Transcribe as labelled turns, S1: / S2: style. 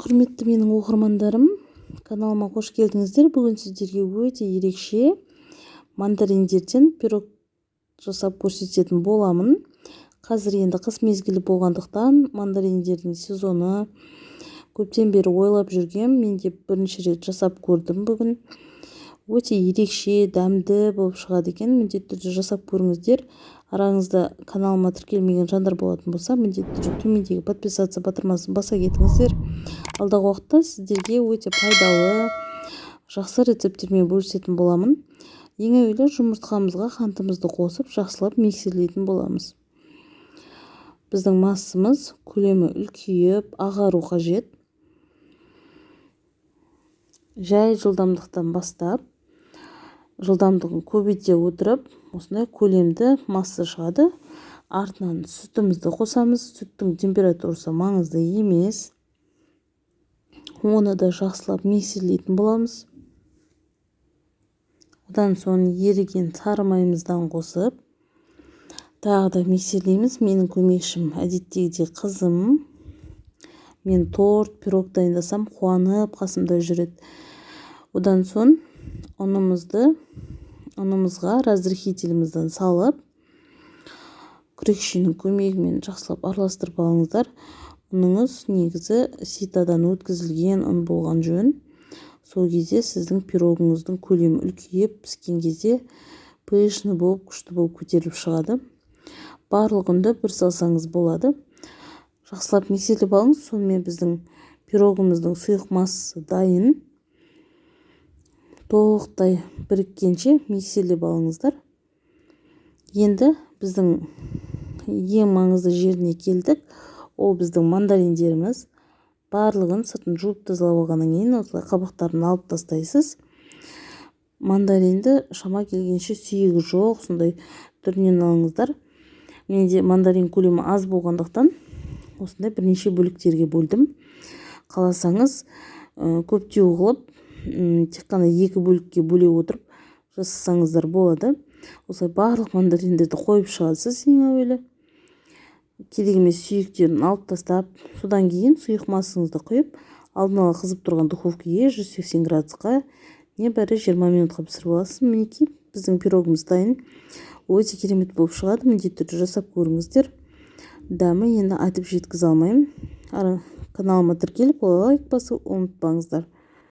S1: Құрметті менің оқырмандарым, каналыма қош келдіңіздер. Бүгін сіздерге өте ерекше мандариндерден пирог жасап көрсететін боламын. Қазір енді қыс мезгілі болғандықтан мандариндердің сезоны, көптен бері ойлап жүргем. Мен де бірінші рет жасап көрдім бүгін. Өте ерекше, дәмді болып шығады екен. Міндетті түрде жасап көріңіздер. Араңызда каналыма тіркелмеген жандар болатын болса, міндетті түрде төмендегі подписаться батырмасын баса кетіңіздер. Алдағы уақытта сіздерге өте пайдалы, жақсы рецепттермен бөлісетін боламын. Ең әуелі жұмыртқамызға қантымызды қосып, жақсылап миксерлейтін боламыз. Біздің массамыз көлемі үлкейіп, ағару қажет. Жай жылдамдықтан бастап, жылдамдығын көбейте отырып, осындай көлемді масса шығады. Артынан сүтімізді қосамыз. Сүттің температурасы маңызды емес. Оны да жақсылап миксерлейтін боламыз. Одан соң еріген сары майымыздан қосып, тағы да миксерлейміз. Менің көмекшім әдеттегідей қызым. Мен торт, пирог дайындасам, қуанып қасымда жүреді. Одан соң ұнымызға разрыхителімізден салып, күрекшенің көмегімен жақсылап араластырып алыңыздар. Ұныңыз негізі ситадан өткізілген ұн болған жөн. Сол кезде сіздің пирогыңыздың көлемі үлкейіп, піскен кезде пышны болып, күшті болып көтеріліп шығады. Барлық ұнды бір салсаңыз болады. Жақсылап миксерлеп алыңыз. Сонымен біздің пирогымыздың сұйық массасы дайын. Толықтай біріккенше миксерлеп алыңыздар. Енді біздің ең маңызды жеріне келдік. Ол біздің мандариндеріміз. Барлығын сыртын жуып тазалап алғаннан кейін осылай қабықтарын алып тастайсыз. Мандаринді шама келгенше сүйегі жоқ, сондай түрінен алыңыздар. Менде мандарин көлемі аз болғандықтан осындай бірнеше бөліктерге бөлдім. Қаласаңыз көптеу қылып, тек қана 2 бөлікке бөле отырып жасасаңыздар болады. Осылай барлық мандариндерді қойып шығасыз ең әуелі. Керек емес сүйектерін алып тастап, содан кейін сұйық массаңызды құйып, алдын ала қызып тұрған духовкаға 180 градусқа небәрі 20 минутқа пісіріп аласыз. Мінекей біздің пирогымыз дайын. Өте керемет болып шығады. Міндетті түрде жасап көріңіздер. Дәмі енді айтып жеткізе алмаймын. Каналыма тіркеліп, лайк басуды ұмытпаңыздар.